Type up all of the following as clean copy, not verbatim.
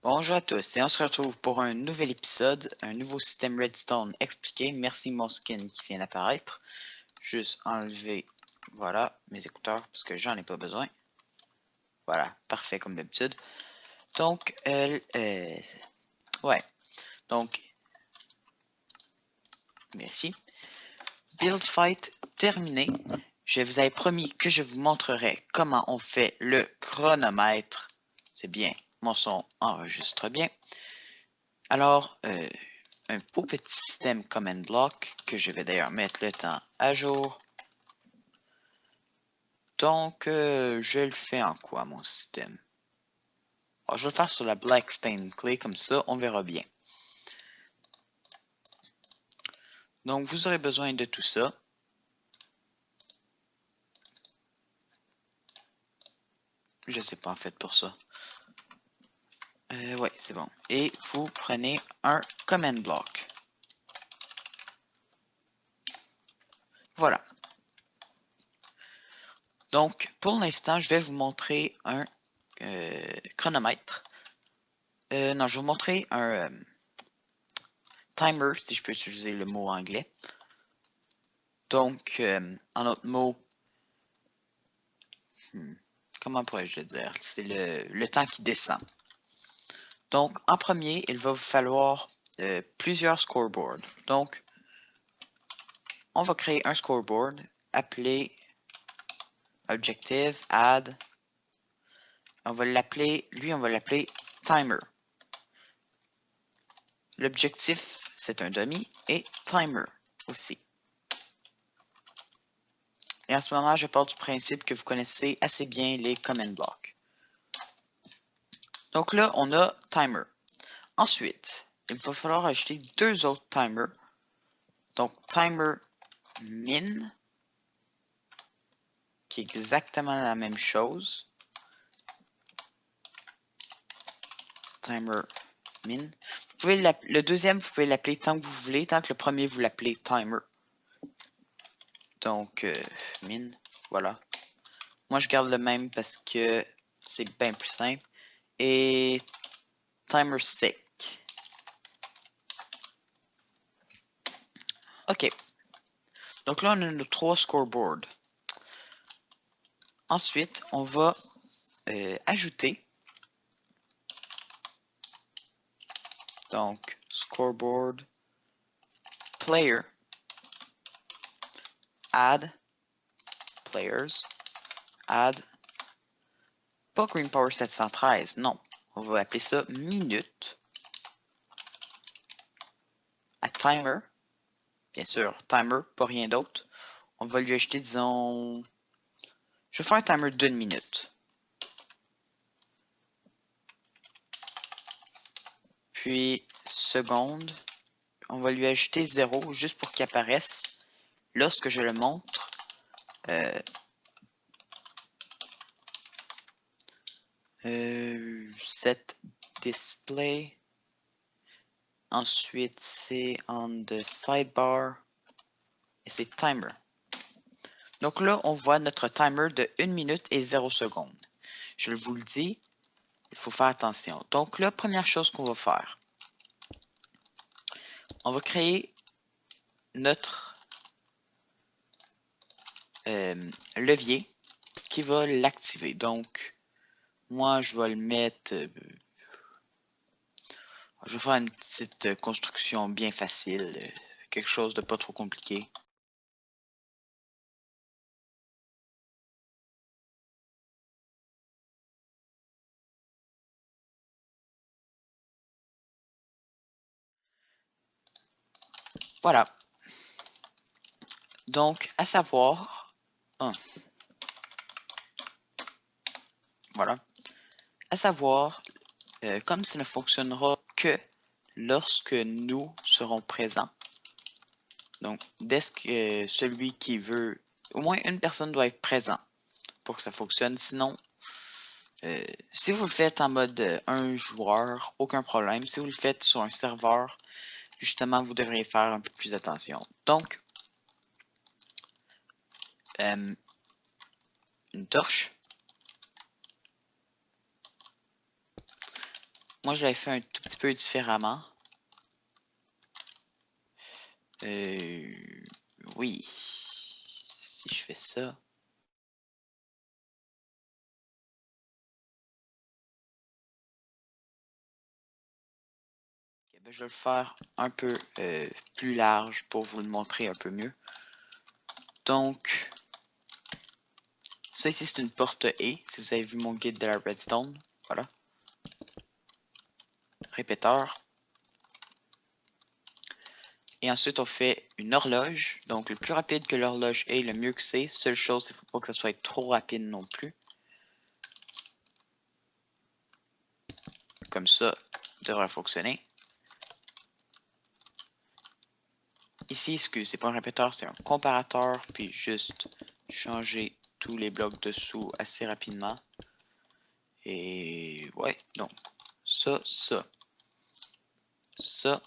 Bonjour à tous et on se retrouve pour un nouvel épisode, un nouveau système Redstone expliqué. Merci mon skin qui vient d'apparaître. Juste enlever, voilà, mes écouteurs parce que j'en ai pas besoin. Voilà, parfait comme d'habitude. Donc, ouais, donc, merci. Build fight terminé. Je vous avais promis que je vous montrerai comment on fait le chronomètre. C'est bien, mon son enregistre bien. Alors, un beau petit système command block que je vais d'ailleurs mettre le temps à jour. Donc, je le fais en quoi mon système? Alors, je vais le faire sur la Black Stain Clay, comme ça on verra bien. Donc, vous aurez besoin de tout ça. Je sais pas en fait pour ça. Ouais, c'est bon. Et vous prenez un command block. Voilà. Donc, pour l'instant, je vais vous montrer un chronomètre. Non, je vais vous montrer un timer, si je peux utiliser le mot anglais. Donc, en autre mot, comment pourrais-je le dire? C'est le temps qui descend. Donc, en premier, il va vous falloir plusieurs scoreboards. Donc, on va créer un scoreboard appelé Objective Add. On va l'appeler Timer. L'objectif, c'est un dummy et Timer aussi. Et en ce moment, je pars du principe que vous connaissez assez bien les command blocks. Donc là, on a Timer. Ensuite, il va falloir ajouter deux autres timers. Donc, Timer Min, qui est exactement la même chose. Timer Min. Le deuxième, vous pouvez l'appeler tant que vous voulez, tant que le premier, vous l'appelez Timer. Donc, Min, voilà. Moi, je garde le même parce que c'est bien plus simple. Et Timer Sec. OK. Donc là, on a nos trois scoreboards. Ensuite, on va ajouter. Donc, scoreboard, player, add, players, add, pas Green Power 713, non. On va appeler ça minute. À timer, bien sûr, timer, pas rien d'autre. On va lui ajouter, disons, je vais faire un timer d'une minute. Puis, seconde, on va lui ajouter 0 juste pour qu'il apparaisse lorsque je le montre. Set display. Ensuite, c'est on the sidebar. Et c'est timer. Donc là, on voit notre timer de 1 minute et 0 secondes. Je vous le dis, il faut faire attention. Donc là, première chose qu'on va faire, on va créer notre levier qui va l'activer. Donc, moi, je vais le mettre... je vais faire une petite construction bien facile, quelque chose de pas trop compliqué. Voilà. Donc, à savoir... Voilà. À savoir, comme ça ne fonctionnera que lorsque nous serons présents. Donc, dès que celui qui veut, au moins une personne doit être présent pour que ça fonctionne. Sinon, si vous le faites en mode un joueur, aucun problème. Si vous le faites sur un serveur, justement, vous devriez faire un peu plus attention. Donc, une torche. Moi, je l'avais fait un tout petit peu différemment. Oui. Si je fais ça. Okay, ben, je vais le faire un peu plus large pour vous le montrer un peu mieux. Donc, ça ici, c'est une porte E. Si vous avez vu mon guide de la redstone. Voilà. Répéteur. Et ensuite, on fait une horloge. Donc, le plus rapide que l'horloge est, le mieux que c'est. Seule chose, il ne faut pas que ça soit trop rapide non plus. Comme ça, devrait fonctionner. Ici, excusez, c'est pas un répéteur, c'est un comparateur. Puis juste changer tous les blocs dessous assez rapidement. Et ouais, donc ça, ça, ça,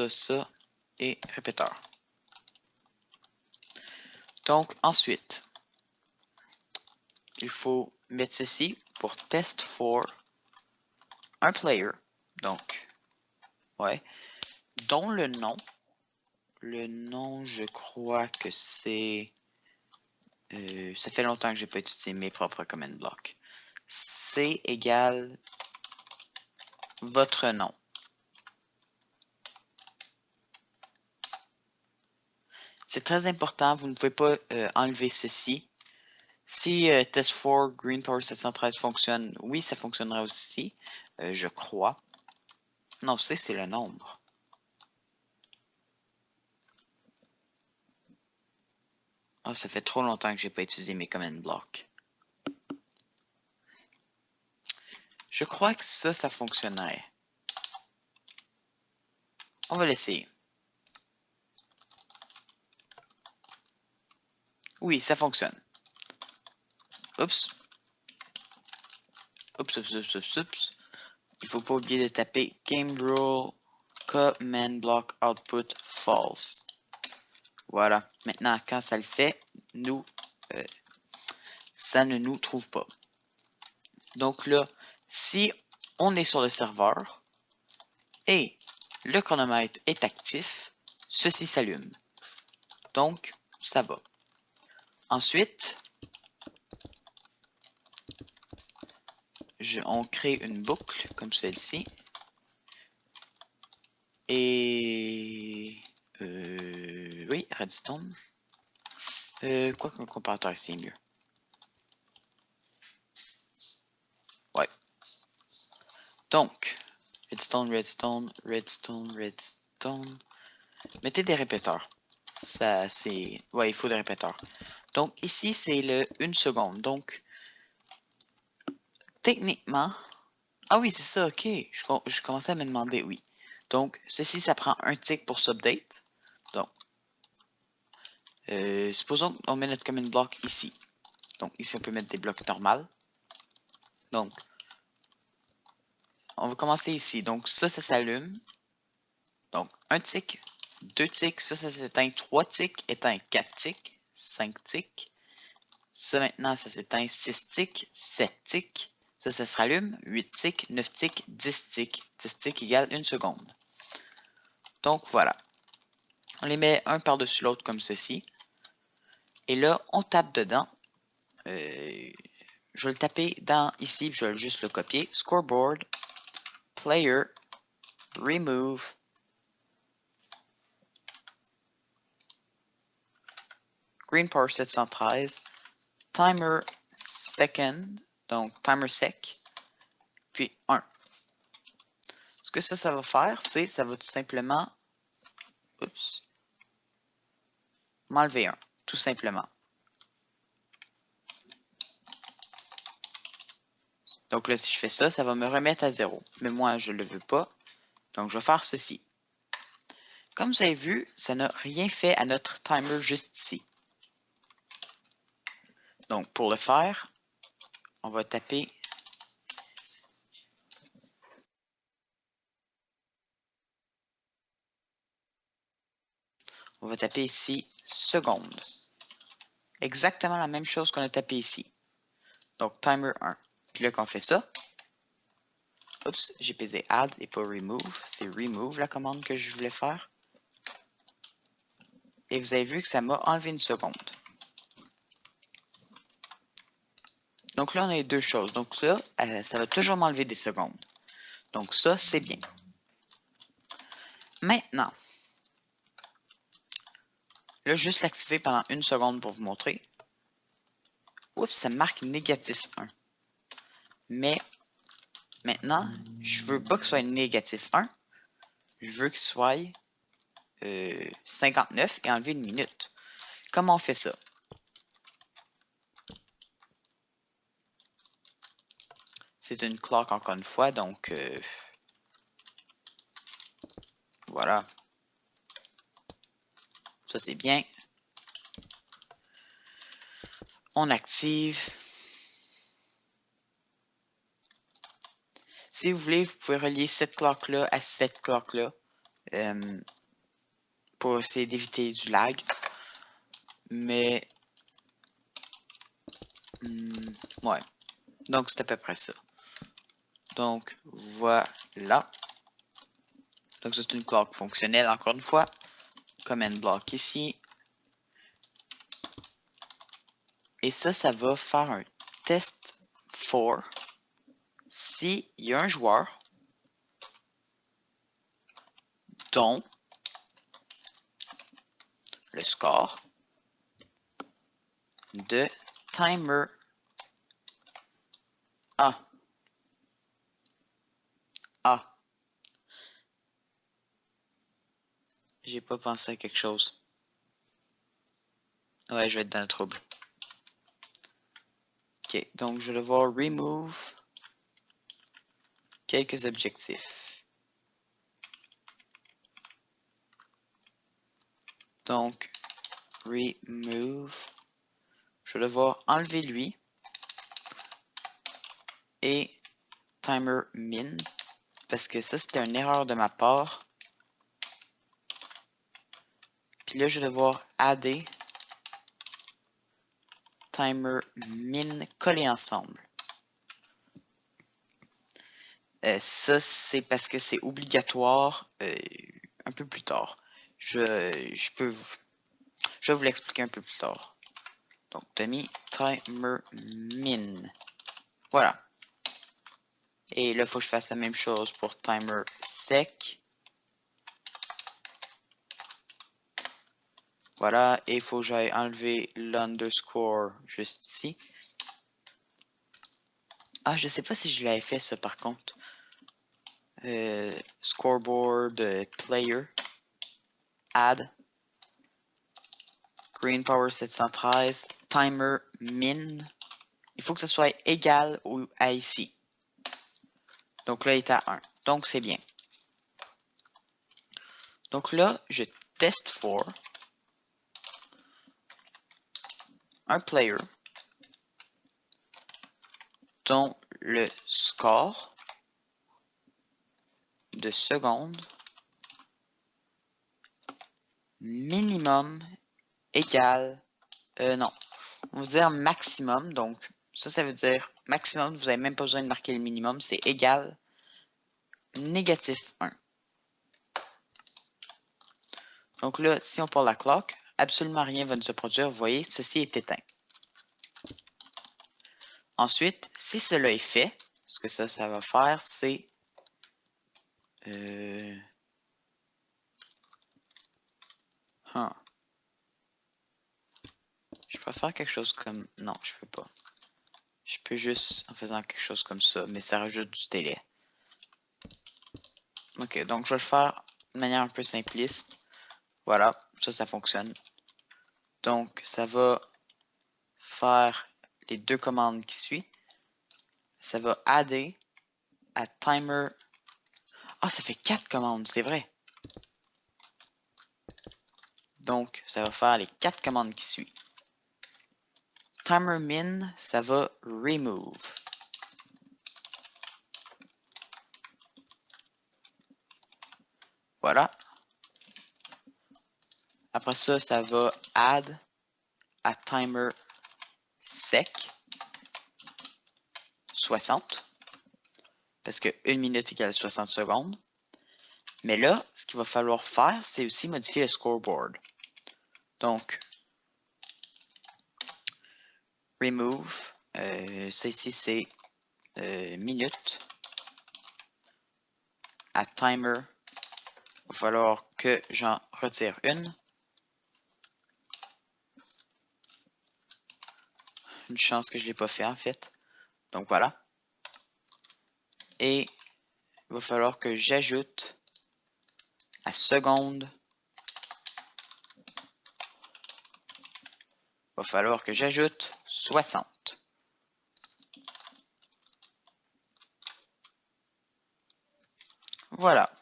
ça et répéteur. Donc ensuite, il faut mettre ceci pour test for un player. Donc, ouais, dont le nom, je crois que c'est... ça fait longtemps que j'ai pas utilisé mes propres command blocks. C'est égal votre nom. C'est très important, vous ne pouvez pas enlever ceci. Si test4 Green Power 713 fonctionne, oui, ça fonctionnera aussi, je crois. Non, c'est le nombre. Oh, ça fait trop longtemps que j'ai pas utilisé mes command blocks. Je crois que ça fonctionnerait. On va l'essayer. Oui, ça fonctionne. Oups. Oups. Il faut pas oublier de taper game rule command block output false. Voilà. Maintenant, quand ça le fait, nous, ça ne nous trouve pas. Donc là, si on est sur le serveur et le chronomètre est actif, ceci s'allume. Donc, ça va. Ensuite, on crée une boucle comme celle-ci. Et... oui, redstone. Quoi qu'un comparateur, c'est mieux. Ouais. Donc, redstone. Mettez des répéteurs. Ça, c'est... Ouais, il faut des répéteurs. Donc, ici, c'est le 1 seconde. Donc, techniquement... Ah oui, c'est ça, ok. Je commençais à me demander, oui. Donc, ceci, ça prend un tick pour s'update. Donc, supposons qu'on met notre command block ici. Donc, ici, on peut mettre des blocs normaux. Donc, on va commencer ici. Donc, ça s'allume. Donc, un tick, 2 ticks, ça s'éteint, 3 ticks, éteint 4 ticks, 5 ticks. Ça, maintenant, ça s'éteint, 6 ticks, 7 ticks. Ça se rallume, 8 ticks, 9 ticks, 10 ticks. 10 ticks égale 1 seconde. Donc, voilà. On les met un par-dessus l'autre comme ceci. Et là, on tape dedans. Je vais le taper dans ici, je vais juste le copier. Scoreboard, player, remove, Green Power 713, timer second, donc timer sec, puis 1. Ce que ça va faire, c'est ça va tout simplement, oups, m'enlever 1, tout simplement. Donc là, si je fais ça, ça va me remettre à 0. Mais moi, je ne le veux pas. Donc, je vais faire ceci. Comme vous avez vu, ça n'a rien fait à notre timer juste ici. Donc, pour le faire, on va taper ici seconde. Exactement la même chose qu'on a tapé ici. Donc, timer 1. Puis là, quand on fait ça, Oups, j'ai pesé add et pas remove. C'est remove la commande que je voulais faire. Et vous avez vu que ça m'a enlevé une seconde. Donc là, on a deux choses. Donc là, ça va toujours m'enlever des secondes. Donc ça, c'est bien. Maintenant, là, juste l'activer pendant une seconde pour vous montrer. Oups, ça marque négatif 1. Mais maintenant, je veux pas que ce soit négatif 1. Je veux que ce soit 59 et enlever une minute. Comment on fait ça? C'est une clock encore une fois, donc voilà. Ça c'est bien. On active. Si vous voulez, vous pouvez relier cette clock-là à cette clock-là pour essayer d'éviter du lag. Mais ouais. Donc c'est à peu près ça. Donc voilà. Donc c'est une clock fonctionnelle encore une fois. Command block ici. Et ça va faire un test for s'il y a un joueur dont le score de timer A. A. J'ai pas pensé à quelque chose. Ouais, je vais être dans le trouble. Ok, donc je vais devoir remove quelques objectifs. Donc, remove. Je vais devoir enlever lui. Et timer min. Parce que ça, c'était une erreur de ma part. Puis là, je vais devoir adder timer min collés ensemble. Ça, c'est parce que c'est obligatoire un peu plus tard. Je vais vous l'expliquer un peu plus tard. Donc, Tommy timer min. Voilà. Et là, il faut que je fasse la même chose pour timer sec. Voilà. Et il faut que j'aille enlever l'underscore juste ici. Ah, je sais pas si je l'avais fait ça par contre. Scoreboard player. Add. Green power 713. Timer min. Il faut que ce soit égal à ici. Donc là, il est à 1. Donc, c'est bien. Donc là, je teste for un player dont le score de seconde minimum égale... non, on va dire maximum. Donc, ça veut dire maximum. Vous n'avez même pas besoin de marquer le minimum. C'est égal négatif 1. Donc là, si on parle la clock, absolument rien va se produire. Vous voyez, ceci est éteint. Ensuite, si cela est fait, ce que ça va faire, c'est... Je peux faire quelque chose comme... Non, je peux pas. Je peux juste en faisant quelque chose comme ça, mais ça rajoute du délai. Ok, donc je vais le faire de manière un peu simpliste. Voilà, ça fonctionne. Donc, ça va faire les deux commandes qui suivent. Ça va adder à timer. Ah, ça fait 4 commandes, c'est vrai. Donc, ça va faire les 4 commandes qui suivent. Timer min, ça va remove. Voilà. Après ça, ça va add à timer sec 60. parce que 1 minute égale 60 secondes. Mais là, ce qu'il va falloir faire, c'est aussi modifier le scoreboard. Donc, remove, ça ici c'est minute. À timer, il va falloir que j'en retire une. Une chance que je ne l'ai pas fait en fait. Donc voilà. Et il va falloir que j'ajoute à seconde. Il va falloir que j'ajoute 60. Voilà.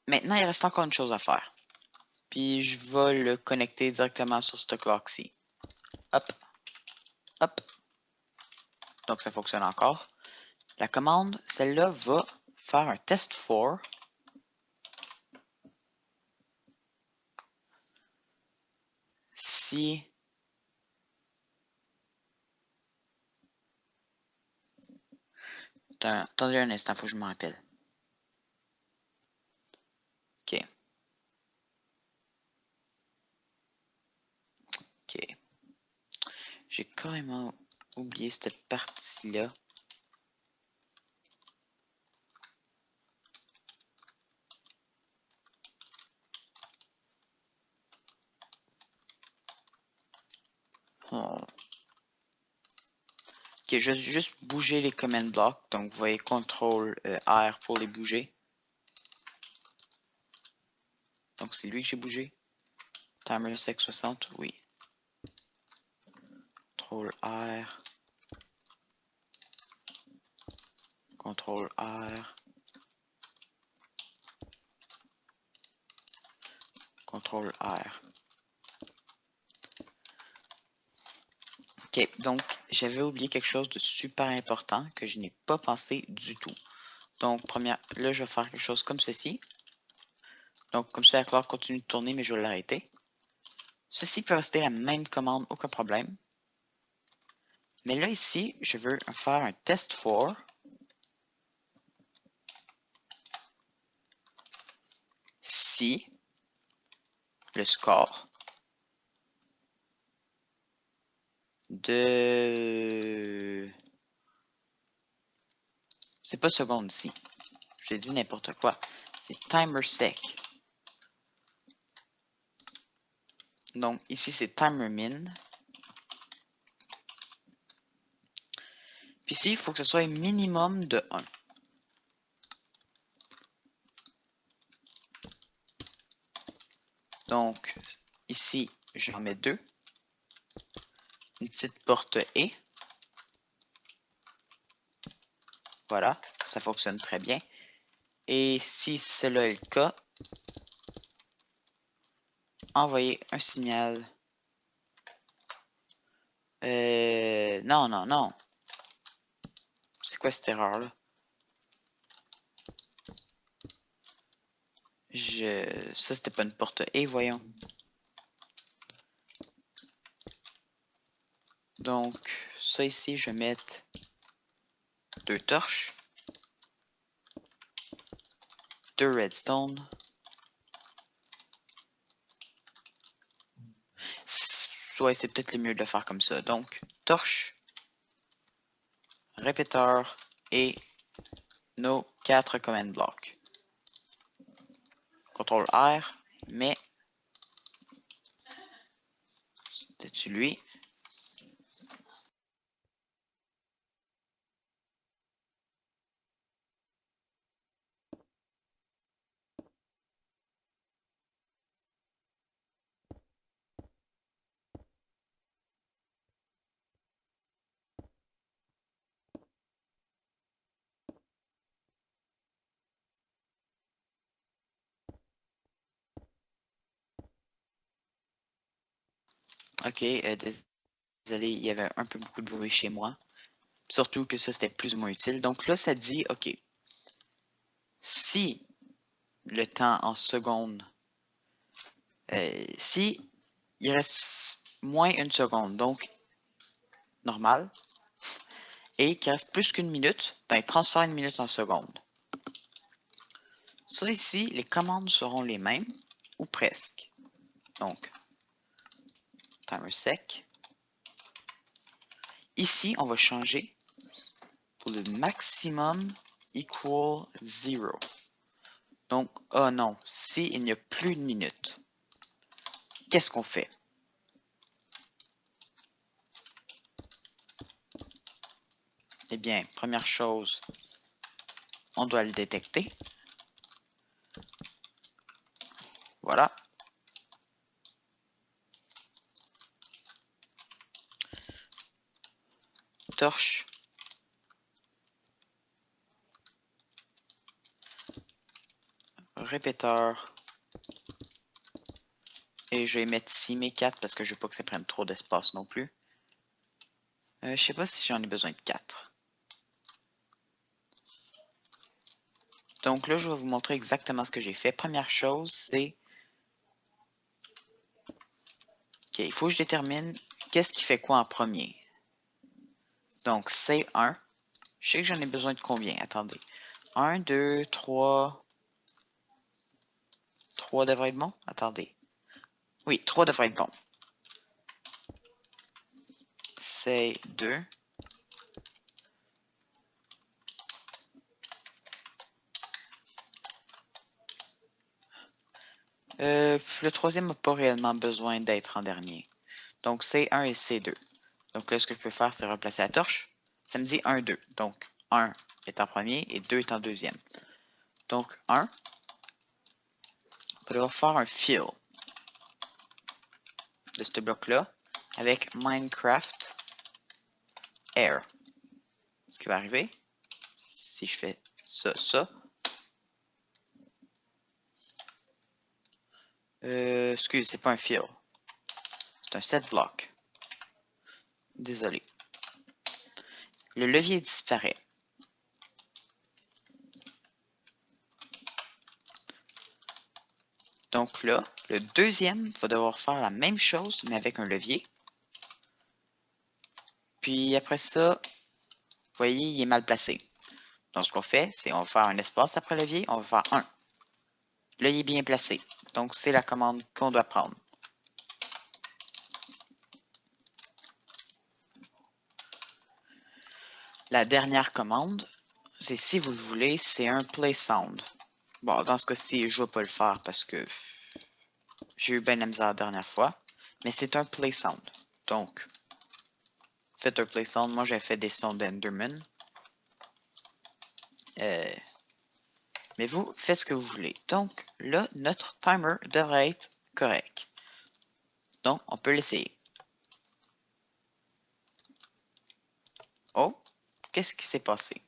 Maintenant, il reste encore une chose à faire. Puis je vais le connecter directement sur ce clock-ci. Hop. Hop. Donc ça fonctionne encore. La commande, celle-là, va faire un test for. Si attendez un instant, il faut que je me rappelle. OK. OK. J'ai carrément oublié cette partie-là. Oh. Ok, je vais juste bouger les command blocks. Donc, vous voyez CTRL R pour les bouger. Donc, c'est lui que j'ai bougé. Timer sec 60, oui. CTRL R. CTRL R. CTRL R. Ok, donc j'avais oublié quelque chose de super important que je n'ai pas pensé du tout. Donc, là, je vais faire quelque chose comme ceci. Donc, comme ça, la clock continue de tourner, mais je vais l'arrêter. Ceci peut rester la même commande, aucun problème. Mais là, ici, je veux faire un test for. Si le score de... C'est pas seconde ici. J'ai dit n'importe quoi. C'est timer sec. Donc ici c'est timer min. Puis ici il faut que ce soit un minimum de 1. Donc ici j'en mets 2. Une petite porte et. Voilà, ça fonctionne très bien. Et si cela est le cas, envoyer un signal. Non, non, non. C'est quoi cette erreur-là? Ça, c'était pas une porte et, voyons. Donc, ça ici, je vais mettre 2 torches, 2 redstone. Ouais, c'est peut-être le mieux de le faire comme ça. Donc, torche, répéteur et nos 4 command blocks. CTRL R, mais c'est-tu lui? Ok, désolé, il y avait un peu beaucoup de bruit chez moi. Surtout que ça, c'était plus ou moins utile. Donc là, ça dit, ok, si le temps en secondes, si il reste moins une seconde, donc normal, et qu'il reste plus qu'une minute, ben transfère une minute en seconde. Ça ici, les commandes seront les mêmes, ou presque. Donc, timer sec. Ici, on va changer pour le maximum equal 0. Donc, oh non, si il n'y a plus de minutes, qu'est-ce qu'on fait? Eh bien, première chose, on doit le détecter. Voilà. Torche. Répéteur. Et je vais mettre ici mes 4 parce que je veux pas que ça prenne trop d'espace non plus. Je sais pas si j'en ai besoin de 4. Donc là, je vais vous montrer exactement ce que j'ai fait. Première chose, c'est... OK, il faut que je détermine qu'est-ce qui fait quoi en premier. Donc, c'est 1. Je sais que j'en ai besoin de combien? Attendez. 1, 2, 3... 3 devrait être bon? Attendez. Oui, 3 devrait être bon. C'est 2. Le troisième n'a pas réellement besoin d'être en dernier. Donc, C1 et C2. Donc là, ce que je peux faire, c'est remplacer la torche. Ça me dit 1, 2. Donc, 1 est en premier et 2 est en deuxième. Donc, 1, on va devoir faire un fill de ce bloc-là avec Minecraft Air. Ce qui va arriver, si je fais ça, ça. Excuse, c'est pas un fill. C'est un set block. Désolé. Le levier disparaît. Donc là, le deuxième va devoir faire la même chose, mais avec un levier. Puis après ça, vous voyez, il est mal placé. Donc ce qu'on fait, c'est on va faire un espace après le levier, on va faire 1. Là, il est bien placé. Donc c'est la commande qu'on doit prendre. La dernière commande, c'est si vous le voulez, c'est un play sound. Bon, dans ce cas-ci, je ne vais pas le faire parce que j'ai eu bien la misère la dernière fois. Mais c'est un play sound. Donc, faites un play sound. Moi, j'ai fait des sons d'Enderman. Mais vous, faites ce que vous voulez. Donc, là, notre timer devrait être correct. Donc, on peut l'essayer. Oh, qu'est-ce qui s'est passé?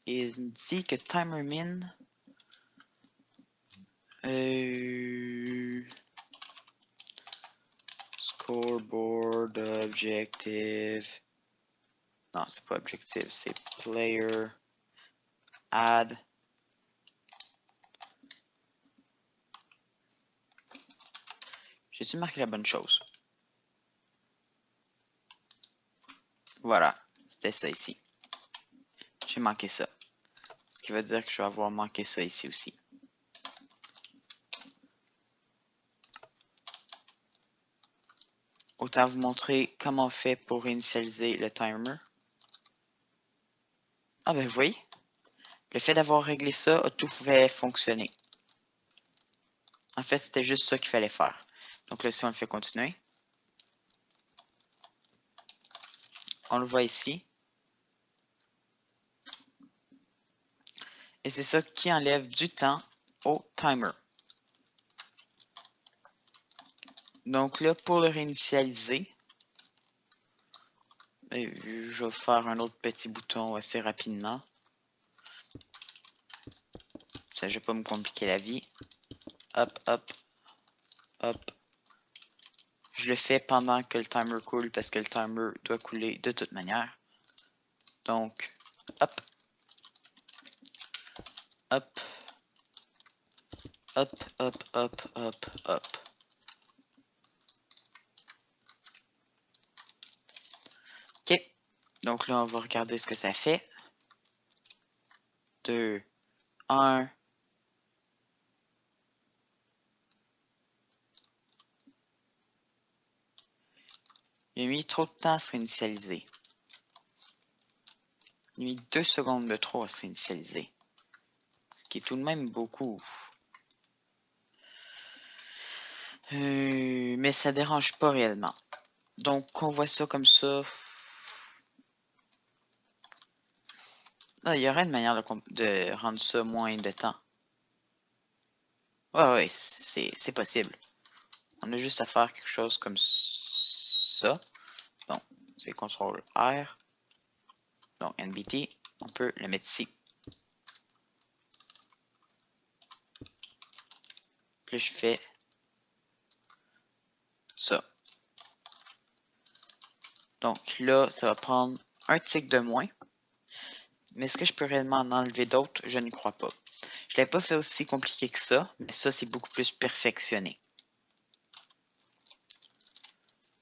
Il dit que timer min... Scoreboard objective. Non, c'est pas objective, c'est player. Add. J'ai-tu marqué la bonne chose? Voilà, c'était ça ici. J'ai manqué ça. Ce qui veut dire que je vais avoir manqué ça ici aussi. Autant vous montrer comment on fait pour initialiser le timer. Ah ben vous voyez, le fait d'avoir réglé ça a tout fait fonctionner. En fait, c'était juste ça qu'il fallait faire. Donc là, si on le fait continuer, on le voit ici. Et c'est ça qui enlève du temps au timer. Donc là, pour le réinitialiser, je vais faire un autre petit bouton assez rapidement. Ça, je ne vais pas me compliquer la vie. Hop, hop, hop. Je le fais pendant que le timer coule parce que le timer doit couler de toute manière. Donc, hop, hop, hop, hop, hop, hop, hop. Donc là, on va regarder ce que ça fait. 2, 1. Il a mis trop de temps à se réinitialiser. Il a mis 2 secondes de trop à se réinitialiser. Ce qui est tout de même beaucoup. Mais ça dérange pas réellement. Donc, on voit ça comme ça. Ah, il y aurait une manière de rendre ça moins de temps. Ouais, c'est possible. On a juste à faire quelque chose comme ça. Donc, c'est CTRL R. Donc, NBT, on peut le mettre ici. Puis je fais ça. Donc là, ça va prendre un tick de moins. Mais est-ce que je peux réellement en enlever d'autres? Je ne crois pas. Je ne l'ai pas fait aussi compliqué que ça, mais ça, c'est beaucoup plus perfectionné.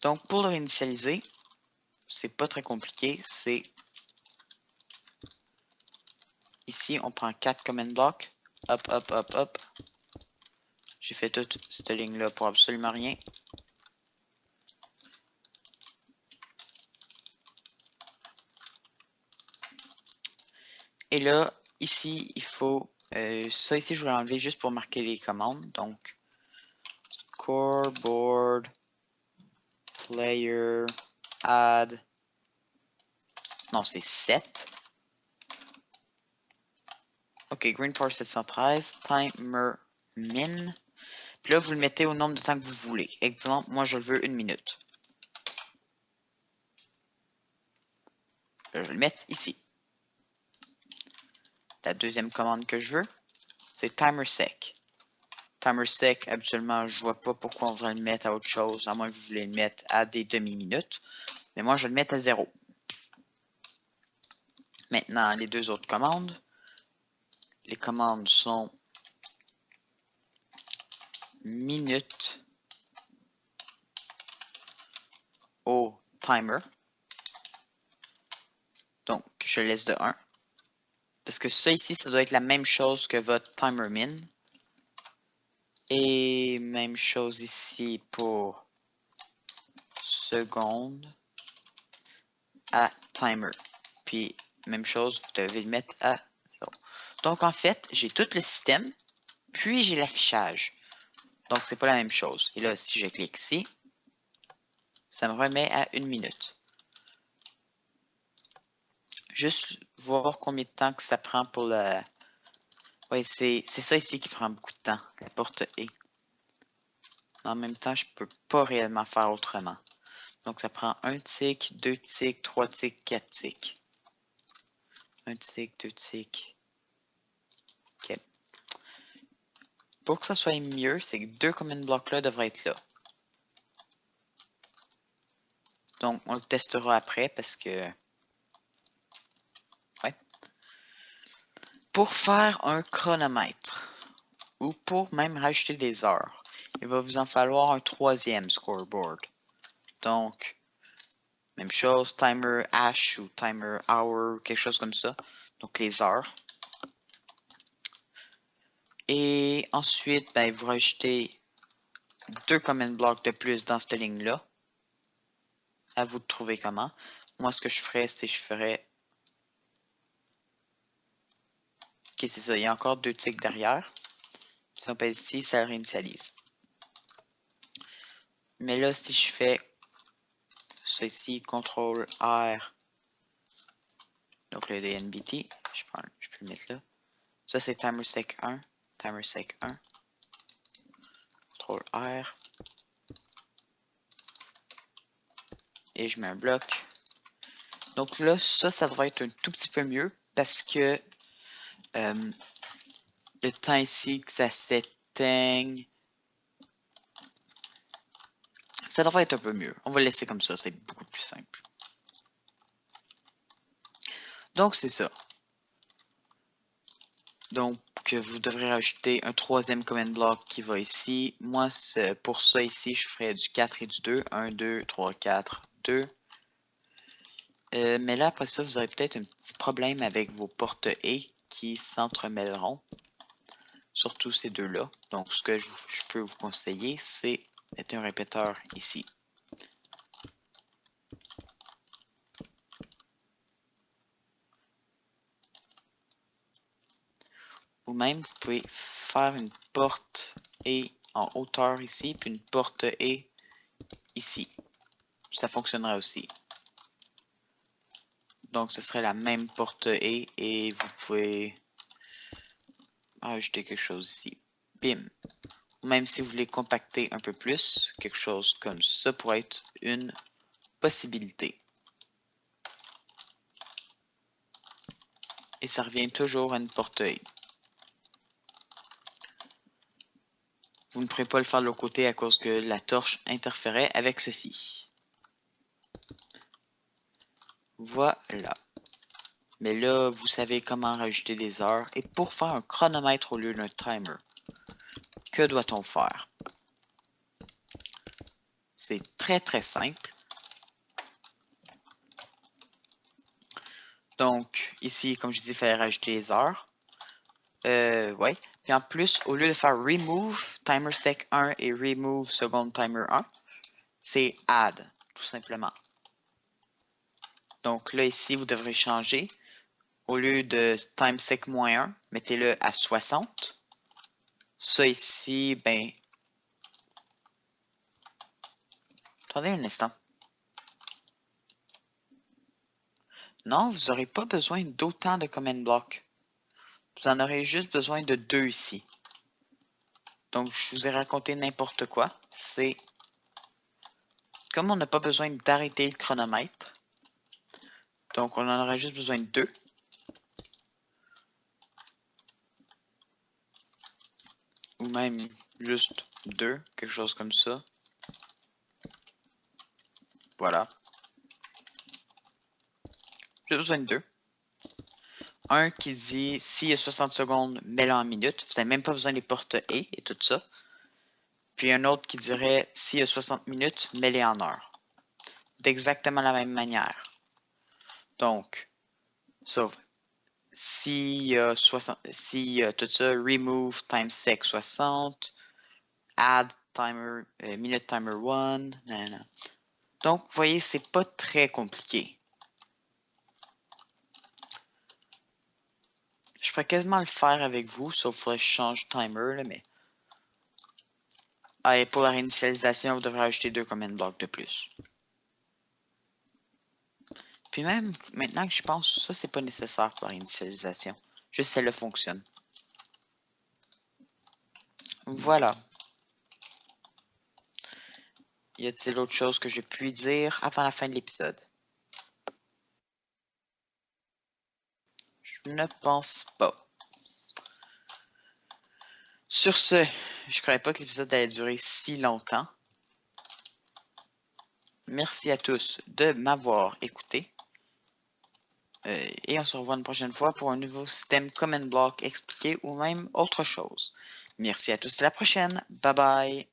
Donc, pour le réinitialiser, c'est pas très compliqué. C'est ici, on prend 4 command blocks. Hop, hop, hop, hop. J'ai fait toute cette ligne-là pour absolument rien. Et là, ici, il faut... ça ici, je vais l'enlever juste pour marquer les commandes. Donc, scoreboard, player, add. Non, c'est 7. OK, green power 713, timer min. Puis là, vous le mettez au nombre de temps que vous voulez. Exemple, moi, je le veux 1 minute. Je vais le mettre ici. La deuxième commande que je veux, c'est timer sec. Timer sec, habituellement, je vois pas pourquoi on devrait le mettre à autre chose, à moins que vous voulez le mettre à des demi-minutes. Mais moi, je vais le mettre à 0. Maintenant, les deux autres commandes. Les commandes sont minute au timer. Donc, je laisse de 1. Parce que ça ici, ça doit être la même chose que votre timer min. Et même chose ici pour seconde à timer. Puis, même chose, vous devez le mettre à 0. Donc, en fait, j'ai tout le système, puis j'ai l'affichage. Donc, c'est pas la même chose. Et là, si je clique ici, ça me remet à 1 minute. Juste voir combien de temps que ça prend pour le... Oui, c'est ça ici qui prend beaucoup de temps, la porte E. En même temps, je peux pas réellement faire autrement. Donc, ça prend 1 tick, 2 ticks, 3 ticks, 4 ticks. 1 tick, 2 ticks. OK. Pour que ça soit mieux, c'est que 2 command blocks là devraient être là. Donc, on le testera après parce que... Ouais. Pour faire un chronomètre, ou pour même rajouter des heures, il va vous en falloir un troisième scoreboard. Donc, même chose, timer hash ou timer hour, quelque chose comme ça. Donc, les heures. Et ensuite, ben, vous rajoutez 2 command blocks de plus dans cette ligne-là. À vous de trouver comment. Moi, ce que je ferais, c'est que je ferais... Ok, c'est ça. Il y a encore 2 ticks derrière. Si on pèse ici, ça le réinitialise. Mais là, si je fais ça ici, CTRL R, donc le DNBT, je peux le mettre là. Ça, c'est timer sec 1, timer sec 1, CTRL R. Et je mets un bloc. Donc là, ça devrait être un tout petit peu mieux parce que le temps ici que ça s'éteigne, ça devrait être un peu mieux. On va le laisser comme ça, c'est beaucoup plus simple. Donc c'est ça. Donc vous devrez rajouter un troisième command block qui va ici. Moi, pour ça ici, je ferai du 4 et du 2. 1, 2, 3, 4, 2. Mais là, après ça, vous aurez peut-être un petit problème avec vos portes A qui s'entremêleront. Surtout ces deux-là. Donc, ce que je peux vous conseiller, c'est mettre un répéteur ici. Ou même, vous pouvez faire une porte A en hauteur ici, puis une porte A ici. Ça fonctionnera aussi. Donc, ce serait la même porte A et vous pouvez ajouter quelque chose ici. Bim! Même si vous voulez compacter un peu plus, quelque chose comme ça pourrait être une possibilité. Et ça revient toujours à une porte A. Vous ne pourrez pas le faire de l'autre côté à cause que la torche interférait avec ceci. Voilà. Mais là, vous savez comment rajouter des heures. Et pour faire un chronomètre au lieu d'un timer, que doit-on faire? C'est très très simple. Donc, ici, comme je dis, il fallait rajouter les heures. Ouais. Puis en plus, au lieu de faire remove timer sec 1 et remove second timer 1, c'est add, tout simplement. Donc là, ici, vous devrez changer. Au lieu de time sec -1, mettez-le à 60. Ça ici, ben... Attendez un instant. Non, vous n'aurez pas besoin d'autant de command block. Vous en aurez juste besoin de 2 ici. Donc, je vous ai raconté n'importe quoi. C'est... Comme on n'a pas besoin d'arrêter le chronomètre, donc on en aura juste besoin de 2. Ou même juste 2, quelque chose comme ça. Voilà. J'ai besoin de 2. Un qui dit s'il y a 60 secondes, mets-le en minutes. Vous n'avez même pas besoin des portes et tout ça. Puis un autre qui dirait s'il y a 60 minutes, mets-les en heures. D'exactement la même manière. Donc, sauf s'il y a 60, si tout ça, remove time sec 60, add timer, minute timer 1, nanana. Donc, vous voyez, c'est pas très compliqué. Je pourrais quasiment le faire avec vous, sauf qu'il faudrait que je change timer, là, mais... Ah, et pour la réinitialisation, vous devrez ajouter 2 command blocks de plus. Puis même, maintenant que je pense, ça, c'est pas nécessaire pour la réinitialisation. Juste celle-là fonctionne. Voilà. Y a-t-il autre chose que je puis dire avant la fin de l'épisode? Je ne pense pas. Sur ce, je ne croyais pas que l'épisode allait durer si longtemps. Merci à tous de m'avoir écouté. Et on se revoit une prochaine fois pour un nouveau système command block expliqué ou même autre chose. Merci à tous et à la prochaine. Bye bye.